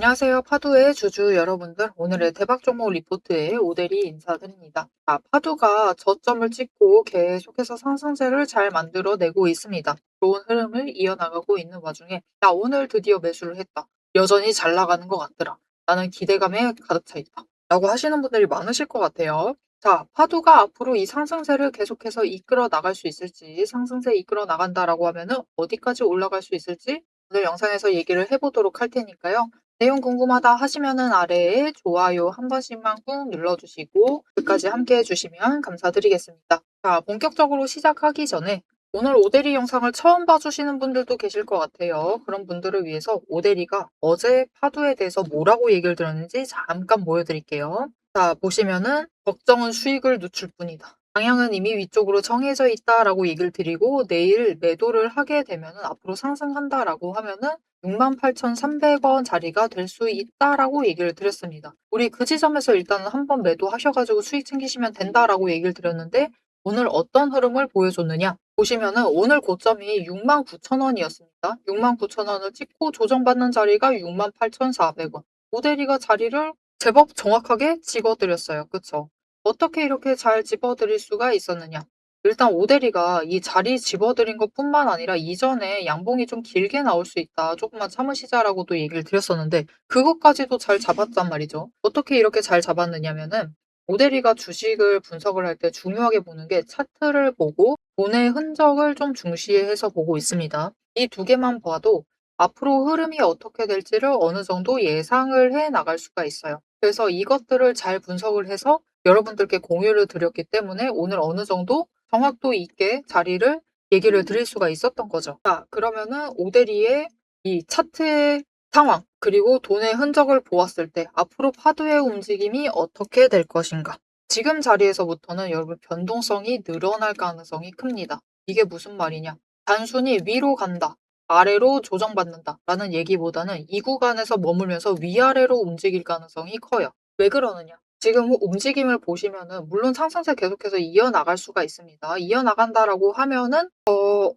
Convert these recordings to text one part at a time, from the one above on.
안녕하세요. 파도의 주주 여러분들. 오늘의 대박 종목 리포트에 오대리 인사드립니다. 파도가 저점을 찍고 계속해서 상승세를 잘 만들어내고 있습니다. 좋은 흐름을 이어나가고 있는 와중에 나 오늘 드디어 매수를 했다. 여전히 잘 나가는 것 같더라. 나는 기대감에 가득 차 있다. 라고 하시는 분들이 많으실 것 같아요. 파도가 앞으로 이 상승세를 계속해서 이끌어 나갈 수 있을지, 상승세 이끌어 나간다라고 하면은 어디까지 올라갈 수 있을지 오늘 영상에서 얘기를 해보도록 할 테니까요. 내용 궁금하다 하시면은 아래에 좋아요 한 번씩만 꾹 눌러주시고 끝까지 함께 해주시면 감사드리겠습니다. 본격적으로 시작하기 전에 오늘 오대리 영상을 처음 봐주시는 분들도 계실 것 같아요. 그런 분들을 위해서 오대리가 어제 파도에 대해서 뭐라고 얘기를 들었는지 잠깐 보여드릴게요. 보시면은 걱정은 수익을 늦출 뿐이다. 방향은 이미 위쪽으로 정해져 있다라고 얘기를 드리고 내일 매도를 하게 되면은 앞으로 상승한다라고 하면은 68,300원 자리가 될 수 있다라고 얘기를 드렸습니다. 우리 그 지점에서 일단은 한번 매도하셔가지고 수익 챙기시면 된다라고 얘기를 드렸는데 오늘 어떤 흐름을 보여줬느냐? 보시면은 오늘 고점이 69,000원이었습니다. 69,000원을 찍고 조정받는 자리가 68,400원. 모델이가 자리를 제법 정확하게 집어드렸어요. 그쵸? 어떻게 이렇게 잘 집어드릴 수가 있었느냐? 일단 오대리가 이 자리 집어드린 것뿐만 아니라 이전에 양봉이 좀 길게 나올 수 있다. 조금만 참으시자라고도 얘기를 드렸었는데 그것까지도 잘 잡았단 말이죠. 어떻게 이렇게 잘 잡았느냐면은 오대리가 주식을 분석을 할 때 중요하게 보는 게 차트를 보고 돈의 흔적을 좀 중시해서 보고 있습니다. 이 두 개만 봐도 앞으로 흐름이 어떻게 될지를 어느 정도 예상을 해 나갈 수가 있어요. 그래서 이것들을 잘 분석을 해서 여러분들께 공유를 드렸기 때문에 오늘 어느 정도 정확도 있게 자리를 얘기를 드릴 수가 있었던 거죠. 그러면은 오대리의 이 차트의 상황, 그리고 돈의 흔적을 보았을 때 앞으로 파도의 움직임이 어떻게 될 것인가. 지금 자리에서부터는 여러분 변동성이 늘어날 가능성이 큽니다. 이게 무슨 말이냐? 단순히 위로 간다, 아래로 조정받는다 라는 얘기보다는 이 구간에서 머물면서 위아래로 움직일 가능성이 커요. 왜 그러느냐? 지금 움직임을 보시면은 물론 상승세 계속해서 이어나갈 수가 있습니다. 이어나간다라고 하면은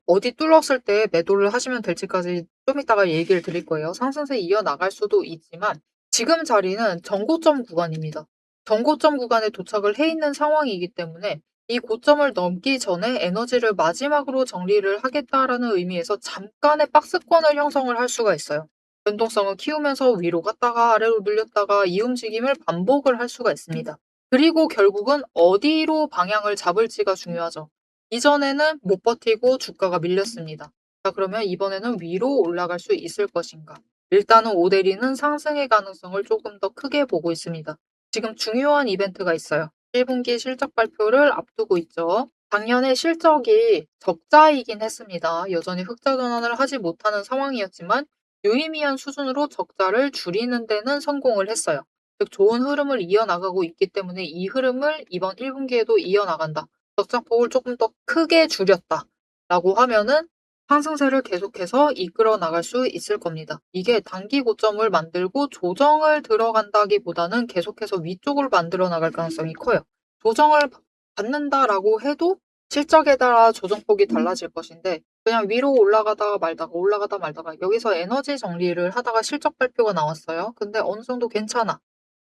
어디 뚫었을 때 매도를 하시면 될지까지 좀 이따가 얘기를 드릴 거예요. 상승세 이어나갈 수도 있지만 지금 자리는 전고점 구간입니다. 전고점 구간에 도착을 해 있는 상황이기 때문에 이 고점을 넘기 전에 에너지를 마지막으로 정리를 하겠다라는 의미에서 잠깐의 박스권을 형성을 할 수가 있어요. 변동성을 키우면서 위로 갔다가 아래로 늘렸다가 이 움직임을 반복을 할 수가 있습니다. 그리고 결국은 어디로 방향을 잡을지가 중요하죠. 이전에는 못 버티고 주가가 밀렸습니다. 그러면 이번에는 위로 올라갈 수 있을 것인가? 일단은 오데리는 상승의 가능성을 조금 더 크게 보고 있습니다. 지금 중요한 이벤트가 있어요. 1분기 실적 발표를 앞두고 있죠. 작년에 실적이 적자이긴 했습니다. 여전히 흑자 전환을 하지 못하는 상황이었지만 유의미한 수준으로 적자를 줄이는 데는 성공을 했어요. 즉 좋은 흐름을 이어나가고 있기 때문에 이 흐름을 이번 1분기에도 이어나간다. 적자폭을 조금 더 크게 줄였다라고 하면은 상승세를 계속해서 이끌어 나갈 수 있을 겁니다. 이게 단기 고점을 만들고 조정을 들어간다기보다는 계속해서 위쪽을 만들어 나갈 가능성이 커요. 조정을 받는다라고 해도 실적에 따라 조정폭이 달라질 것인데 그냥 위로 올라가다가 말다가 올라가다 말다가 여기서 에너지 정리를 하다가 실적 발표가 나왔어요. 근데 어느 정도 괜찮아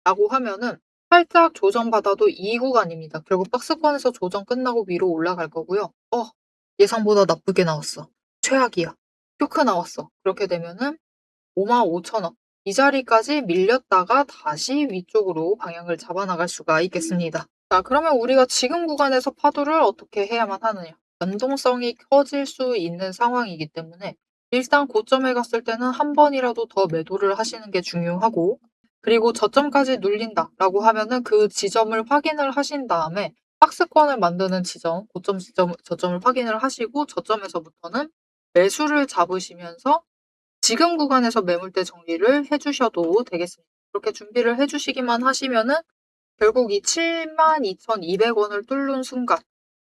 라고 하면은 살짝 조정받아도 이 구간입니다. 결국 박스권에서 조정 끝나고 위로 올라갈 거고요. 예상보다 나쁘게 나왔어. 최악이야. 쇼크 나왔어. 그렇게 되면은 55,000원. 이 자리까지 밀렸다가 다시 위쪽으로 방향을 잡아 나갈 수가 있겠습니다. 그러면 우리가 지금 구간에서 파도를 어떻게 해야만 하느냐? 변동성이 커질 수 있는 상황이기 때문에 일단 고점에 갔을 때는 한 번이라도 더 매도를 하시는 게 중요하고 그리고 저점까지 눌린다라고 하면은 그 지점을 확인을 하신 다음에 박스권을 만드는 지점, 고점 지점, 저점을 확인을 하시고 저점에서부터는 매수를 잡으시면서 지금 구간에서 매물대 정리를 해 주셔도 되겠습니다. 그렇게 준비를 해 주시기만 하시면은 결국 이 72,200원을 뚫는 순간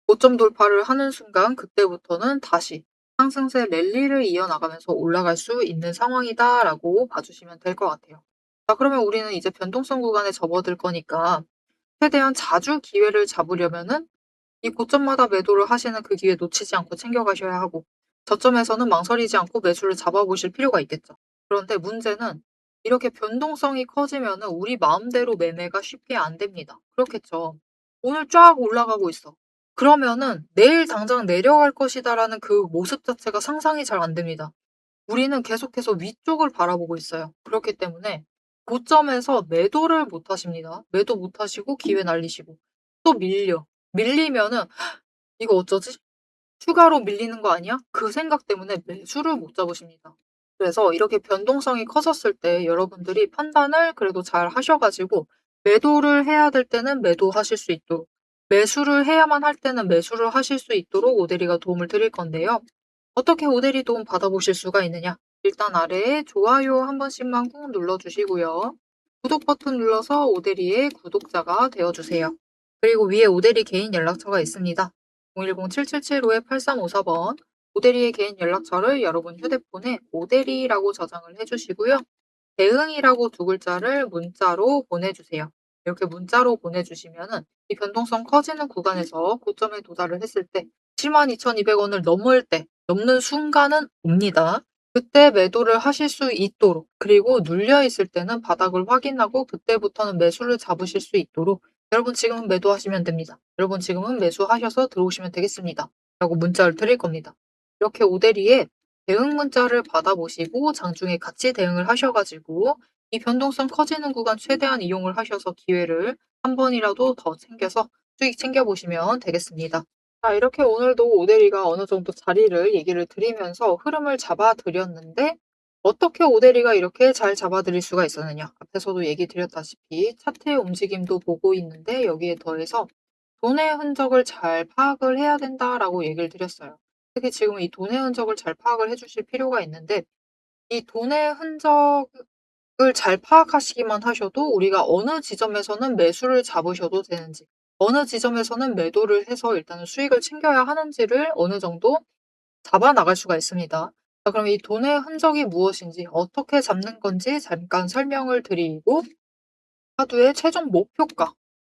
고점 돌파를 하는 순간 그때부터는 다시 상승세 랠리를 이어나가면서 올라갈 수 있는 상황이다라고 봐주시면 될 것 같아요. 그러면 우리는 이제 변동성 구간에 접어들 거니까 최대한 자주 기회를 잡으려면은 이 고점마다 매도를 하시는 그 기회 놓치지 않고 챙겨가셔야 하고 저점에서는 망설이지 않고 매수를 잡아보실 필요가 있겠죠. 그런데 문제는 이렇게 변동성이 커지면은 우리 마음대로 매매가 쉽게 안 됩니다. 그렇겠죠. 오늘 쫙 올라가고 있어. 그러면은 '내일 당장 내려갈 것이다.'라는 그 모습 자체가 상상이 잘 안 됩니다. 우리는 계속해서 위쪽을 바라보고 있어요. 그렇기 때문에 고점에서 매도를 못 하십니다. 매도 못 하시고 기회 날리시고 또 밀려. 밀리면은 '이거 어쩌지? 추가로 밀리는 거 아니야?' 그 생각 때문에 매수를 못 잡으십니다. 그래서 이렇게 변동성이 커졌을 때 여러분들이 판단을 그래도 잘 하셔 가지고 매도를 해야 될 때는 매도하실 수 있도록, 매수를 해야만 할 때는 매수를 하실 수 있도록 오대리가 도움을 드릴 건데요. 어떻게 오대리 도움 받아보실 수가 있느냐? 일단 아래에 좋아요 한 번씩만 꾹 눌러주시고요. 구독 버튼 눌러서 오대리의 구독자가 되어주세요. 그리고 위에 오대리 개인 연락처가 있습니다. 010-7775-8354번 오대리의 개인 연락처를 여러분 휴대폰에 오대리라고 저장을 해주시고요. 대응이라고 두 글자를 문자로 보내주세요. 이렇게 문자로 보내주시면은 이 변동성 커지는 구간에서 고점에 도달을 했을 때 72,200원을 넘을 때, 넘는 순간은 옵니다. 그때 매도를 하실 수 있도록, 그리고 눌려 있을 때는 바닥을 확인하고 그때부터는 매수를 잡으실 수 있도록 여러분 지금은 매도하시면 됩니다. 여러분 지금은 매수하셔서 들어오시면 되겠습니다. 라고 문자를 드릴 겁니다. 이렇게 오대리에 대응 문자를 받아보시고 장중에 같이 대응을 하셔가지고 이 변동성 커지는 구간 최대한 이용을 하셔서 기회를 한 번이라도 더 챙겨서 수익 챙겨보시면 되겠습니다. 자, 이렇게 오늘도 오대리가 어느 정도 자리를 얘기를 드리면서 흐름을 잡아드렸는데 어떻게 오대리가 이렇게 잘 잡아드릴 수가 있었느냐. 앞에서도 얘기 드렸다시피 차트의 움직임도 보고 있는데 여기에 더해서 돈의 흔적을 잘 파악을 해야 된다라고 얘기를 드렸어요. 특히 지금 이 돈의 흔적을 잘 파악을 해주실 필요가 있는데 이 돈의 흔적을 잘 파악하시기만 하셔도 우리가 어느 지점에서는 매수를 잡으셔도 되는지, 어느 지점에서는 매도를 해서 일단은 수익을 챙겨야 하는지를 어느 정도 잡아 나갈 수가 있습니다. 자, 그럼 이 돈의 흔적이 무엇인지, 어떻게 잡는 건지 잠깐 설명을 드리고 하두의 최종 목표가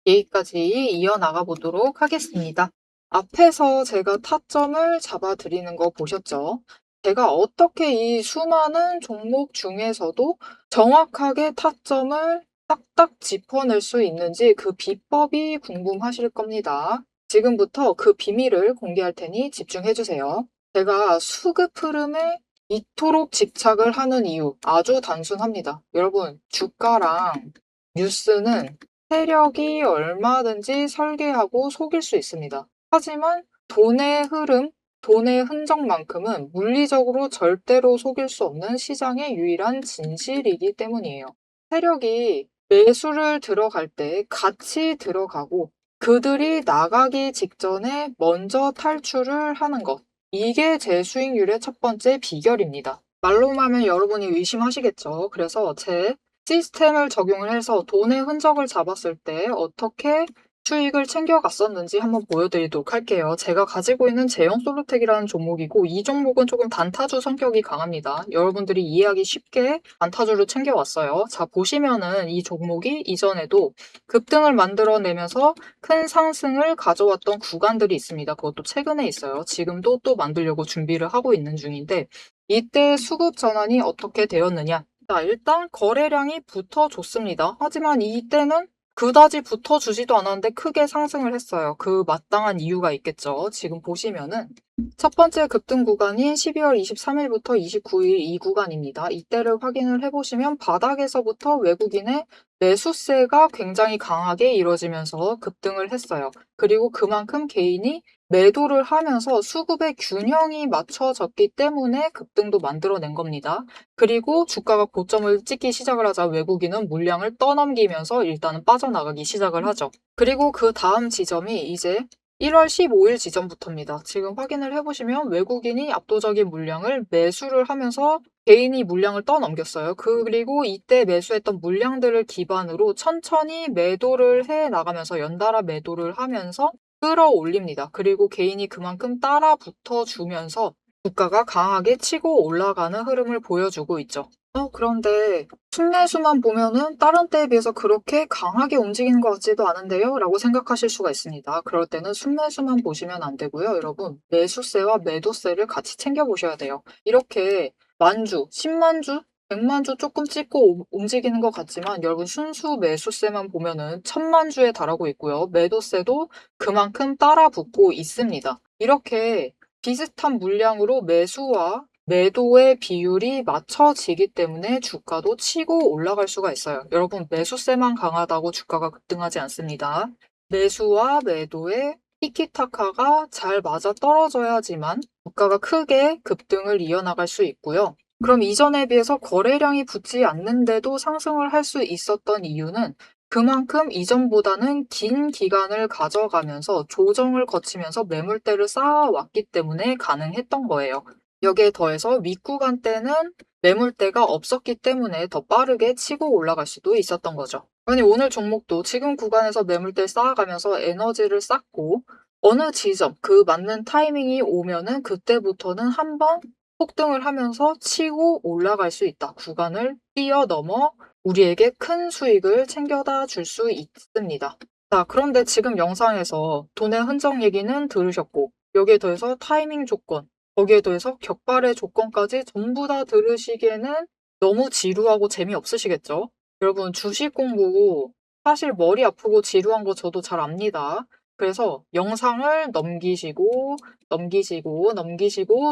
여기까지 이어나가 보도록 하겠습니다. 앞에서 제가 타점을 잡아드리는 거 보셨죠? 제가 어떻게 이 수많은 종목 중에서도 정확하게 타점을 딱딱 짚어낼 수 있는지 그 비법이 궁금하실 겁니다. 지금부터 그 비밀을 공개할 테니 집중해주세요. 제가 수급 흐름에 이토록 집착을 하는 이유 아주 단순합니다. 여러분, 주가랑 뉴스는 세력이 얼마든지 설계하고 속일 수 있습니다. 하지만 돈의 흐름, 돈의 흔적만큼은 물리적으로 절대로 속일 수 없는 시장의 유일한 진실이기 때문이에요. 세력이 매수를 들어갈 때 같이 들어가고 그들이 나가기 직전에 먼저 탈출을 하는 것. 이게 제 수익률의 첫 번째 비결입니다. 말로만 하면 여러분이 의심하시겠죠. 그래서 제 시스템을 적용을 해서 돈의 흔적을 잡았을 때 어떻게 수익을 챙겨갔었는지 한번 보여드리도록 할게요. 제가 가지고 있는 제형 솔루텍이라는 종목이고 이 종목은 조금 단타주 성격이 강합니다. 여러분들이 이해하기 쉽게 단타주를 챙겨왔어요. 자, 보시면은 이 종목이 이전에도 급등을 만들어내면서 큰 상승을 가져왔던 구간들이 있습니다. 그것도 최근에 있어요. 지금도 또 만들려고 준비를 하고 있는 중인데 이때 수급 전환이 어떻게 되었느냐? 자, 일단 거래량이 붙어줬습니다. 하지만 이때는 그다지 붙어주지도 않았는데 크게 상승을 했어요. 그 마땅한 이유가 있겠죠. 지금 보시면은 첫 번째 급등 구간인 12월 23일부터 29일 이 구간입니다. 이때를 확인을 해보시면 바닥에서부터 외국인의 매수세가 굉장히 강하게 이뤄지면서 급등을 했어요. 그리고 그만큼 개인이 매도를 하면서 수급의 균형이 맞춰졌기 때문에 급등도 만들어낸 겁니다. 그리고 주가가 고점을 찍기 시작을 하자 외국인은 물량을 떠넘기면서 일단은 빠져나가기 시작을 하죠. 그리고 그 다음 지점이 이제 1월 15일 지점부터입니다. 지금 확인을 해보시면 외국인이 압도적인 물량을 매수를 하면서 개인이 물량을 떠넘겼어요. 그리고 이때 매수했던 물량들을 기반으로 천천히 매도를 해 나가면서 연달아 매도를 하면서 끌어올립니다. 그리고 개인이 그만큼 따라 붙어주면서 주가가 강하게 치고 올라가는 흐름을 보여주고 있죠. 그런데 순매수만 보면은 다른 때에 비해서 그렇게 강하게 움직이는 것 같지도 않은데요? 라고 생각하실 수가 있습니다. 그럴 때는 순매수만 보시면 안 되고요. 여러분, 매수세와 매도세를 같이 챙겨보셔야 돼요. 이렇게 만주, 10만 주 100만 주 조금 찍고 움직이는 것 같지만 여러분 순수 매수세만 보면은 1000만 주에 달하고 있고요. 매도세도 그만큼 따라 붙고 있습니다. 이렇게 비슷한 물량으로 매수와 매도의 비율이 맞춰지기 때문에 주가도 치고 올라갈 수가 있어요. 여러분 매수세만 강하다고 주가가 급등하지 않습니다. 매수와 매도의 티키타카가 잘 맞아떨어져야지만 주가가 크게 급등을 이어나갈 수 있고요. 그럼 이전에 비해서 거래량이 붙지 않는데도 상승을 할 수 있었던 이유는 그만큼 이전보다는 긴 기간을 가져가면서 조정을 거치면서 매물대를 쌓아왔기 때문에 가능했던 거예요. 여기에 더해서 윗구간 때는 매물대가 없었기 때문에 더 빠르게 치고 올라갈 수도 있었던 거죠. 아니 오늘 종목도 지금 구간에서 매물대 쌓아가면서 에너지를 쌓고 어느 지점 그 맞는 타이밍이 오면은 그때부터는 한번 폭등을 하면서 치고 올라갈 수 있다. 구간을 뛰어넘어 우리에게 큰 수익을 챙겨다 줄 수 있습니다. 자, 그런데 지금 영상에서 돈의 흔적 얘기는 들으셨고 여기에 더해서 타이밍 조건, 거기에 더해서 격발의 조건까지 전부 다 들으시기에는 너무 지루하고 재미없으시겠죠? 여러분 주식 공부 사실 머리 아프고 지루한 거 저도 잘 압니다. 그래서 영상을 넘기시고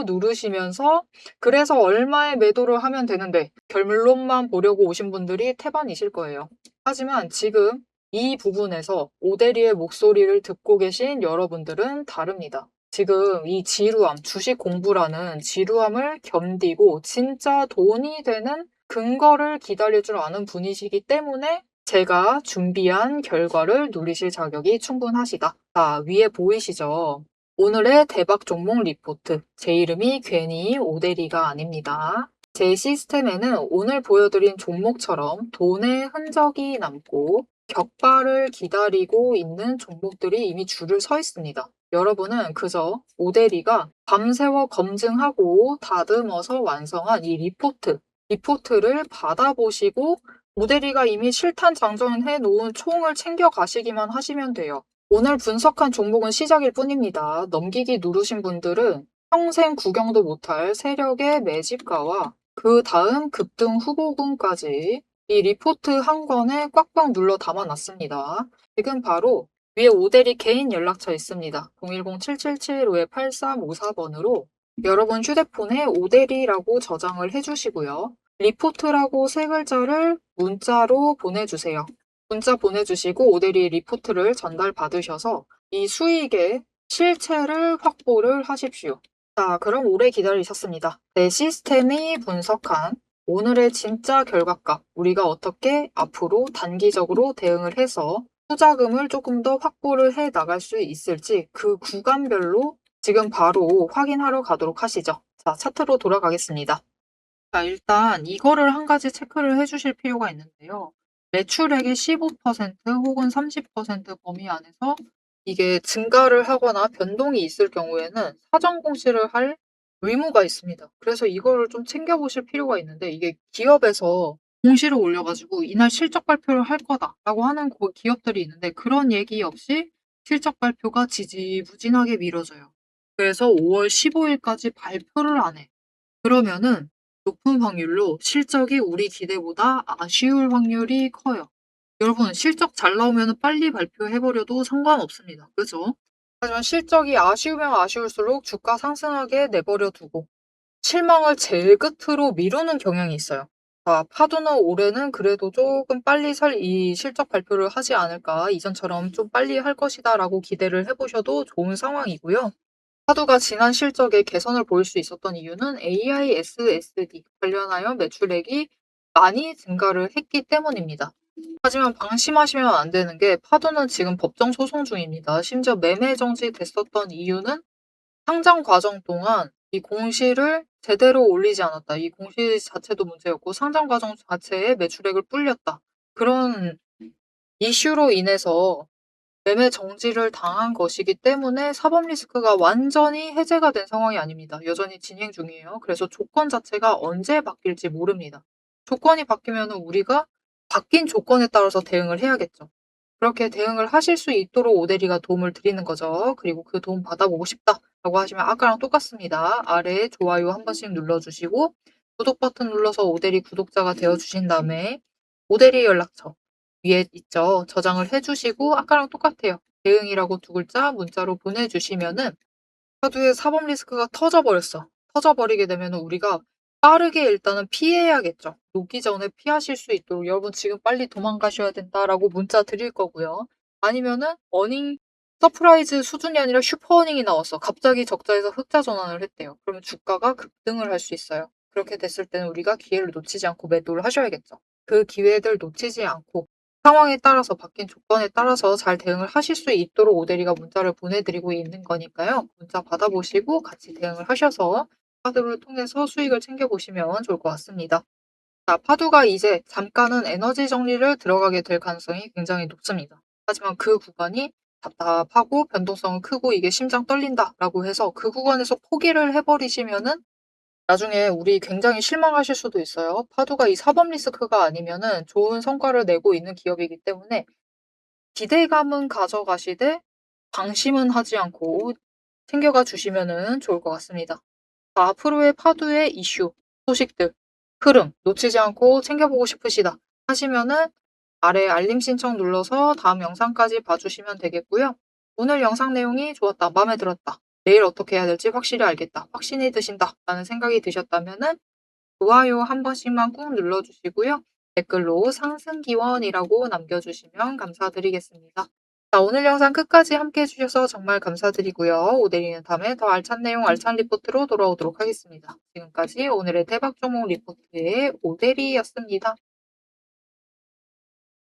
누르시면서 그래서 얼마에 매도를 하면 되는데 결론만 보려고 오신 분들이 태반이실 거예요. 하지만 지금 이 부분에서 오대리의 목소리를 듣고 계신 여러분들은 다릅니다. 지금 이 지루함, 주식 공부라는 지루함을 견디고 진짜 돈이 되는 근거를 기다릴 줄 아는 분이시기 때문에 제가 준비한 결과를 누리실 자격이 충분하시다. 자, 위에 보이시죠? 오늘의 대박 종목 리포트. 제 이름이 괜히 오대리가 아닙니다. 제 시스템에는 오늘 보여드린 종목처럼 돈의 흔적이 남고 격발을 기다리고 있는 종목들이 이미 줄을 서 있습니다. 여러분은 그저 오대리가 밤새워 검증하고 다듬어서 완성한 이 리포트를 받아보시고 오대리가 이미 실탄 장전해 놓은 총을 챙겨 가시기만 하시면 돼요. 오늘 분석한 종목은 시작일 뿐입니다. 넘기기 누르신 분들은 평생 구경도 못할 세력의 매집가와 그 다음 급등 후보군까지 이 리포트 한 권에 꽉꽉 눌러 담아놨습니다. 지금 바로 위에 오대리 개인 연락처 있습니다. 010-7775-8354번으로 여러분 휴대폰에 오대리라고 저장을 해주시고요. 리포트라고 세 글자를 문자로 보내주세요. 문자 보내주시고 오대리 리포트를 전달받으셔서 이 수익의 실체를 확보를 하십시오. 자, 그럼 오래 기다리셨습니다. 내 시스템이 분석한 오늘의 진짜 결과값, 우리가 어떻게 앞으로 단기적으로 대응을 해서 투자금을 조금 더 확보를 해 나갈 수 있을지 그 구간별로 지금 바로 확인하러 가도록 하시죠. 자, 차트로 돌아가겠습니다. 자, 일단 이거를 한 가지 체크를 해주실 필요가 있는데요. 매출액의 15% 혹은 30% 범위 안에서 이게 증가를 하거나 변동이 있을 경우에는 사전 공시를 할 의무가 있습니다. 그래서 이거를 좀 챙겨보실 필요가 있는데 이게 기업에서 공시를 올려가지고 이날 실적 발표를 할 거다라고 하는 기업들이 있는데 그런 얘기 없이 실적 발표가 지지부진하게 미뤄져요. 그래서 5월 15일까지 발표를 안 해. 그러면은 높은 확률로 실적이 우리 기대보다 아쉬울 확률이 커요. 여러분 실적 잘 나오면 빨리 발표해버려도 상관없습니다. 그죠? 하지만 실적이 아쉬우면 아쉬울수록 주가 상승하게 내버려 두고 실망을 제일 끝으로 미루는 경향이 있어요. 자, 파도는 올해는 그래도 조금 빨리 이 실적 발표를 하지 않을까 이전처럼 좀 빨리 할 것이다 라고 기대를 해보셔도 좋은 상황이고요. 파도가 지난 실적에 개선을 보일 수 있었던 이유는 AISSD 관련하여 매출액이 많이 증가를 했기 때문입니다. 하지만 방심하시면 안 되는 게 파도는 지금 법정 소송 중입니다. 심지어 매매 정지됐었던 이유는 상장 과정 동안 이 공시를 제대로 올리지 않았다. 이 공시 자체도 문제였고 상장 과정 자체에 매출액을 불렸다. 그런 이슈로 인해서 매매 정지를 당한 것이기 때문에 사법 리스크가 완전히 해제가 된 상황이 아닙니다. 여전히 진행 중이에요. 그래서 조건 자체가 언제 바뀔지 모릅니다. 조건이 바뀌면 우리가 바뀐 조건에 따라서 대응을 해야겠죠. 그렇게 대응을 하실 수 있도록 오대리가 도움을 드리는 거죠. 그리고 그 도움 받아보고 싶다라고 하시면 아까랑 똑같습니다. 아래에 좋아요 한 번씩 눌러주시고 구독 버튼 눌러서 오데리 구독자가 되어 주신 다음에 오데리 연락처 위에 있죠. 저장을 해 주시고 아까랑 똑같아요. 대응이라고 두 글자 문자로 보내주시면은 파도의 사법 리스크가 터져버렸어. 터져버리게 되면은 우리가 빠르게 일단은 피해야겠죠. 녹기 전에 피하실 수 있도록 "여러분 지금 빨리 도망가셔야 된다."라고 문자 드릴 거고요. 아니면은 어닝 서프라이즈 수준이 아니라 슈퍼 어닝이 나왔어. 갑자기 적자에서 흑자 전환을 했대요. 그러면 주가가 급등을 할 수 있어요. 그렇게 됐을 때는 우리가 기회를 놓치지 않고 매도를 하셔야겠죠. 그 기회들 놓치지 않고 상황에 따라서 바뀐 조건에 따라서 잘 대응을 하실 수 있도록 오데리가 문자를 보내드리고 있는 거니까요. 문자 받아보시고 같이 대응을 하셔서 파도를 통해서 수익을 챙겨보시면 좋을 것 같습니다. 자, 파도가 이제 잠깐은 에너지 정리를 들어가게 될 가능성이 굉장히 높습니다. 하지만 그 구간이 답답하고 변동성은 크고 이게 심장 떨린다라고 해서 그 구간에서 포기를 해버리시면은 나중에 우리 굉장히 실망하실 수도 있어요. 파도가 이 사법 리스크가 아니면은 좋은 성과를 내고 있는 기업이기 때문에 기대감은 가져가시되 방심은 하지 않고 챙겨가 주시면은 좋을 것 같습니다. 앞으로의 파도의 이슈, 소식들, 흐름 놓치지 않고 챙겨보고 싶으시다 하시면은 아래 알림 신청 눌러서 다음 영상까지 봐주시면 되겠고요. 오늘 영상 내용이 좋았다, 마음에 들었다, 내일 어떻게 해야 될지 확실히 알겠다, 확신이 드신다 라는 생각이 드셨다면은 좋아요 한 번씩만 꾹 눌러주시고요. 댓글로 상승기원이라고 남겨주시면 감사드리겠습니다. 자, 오늘 영상 끝까지 함께 해주셔서 정말 감사드리고요. 오데리는 다음에 더 알찬 내용, 알찬 리포트로 돌아오도록 하겠습니다. 지금까지 오늘의 대박 종목 리포트의 오데리였습니다.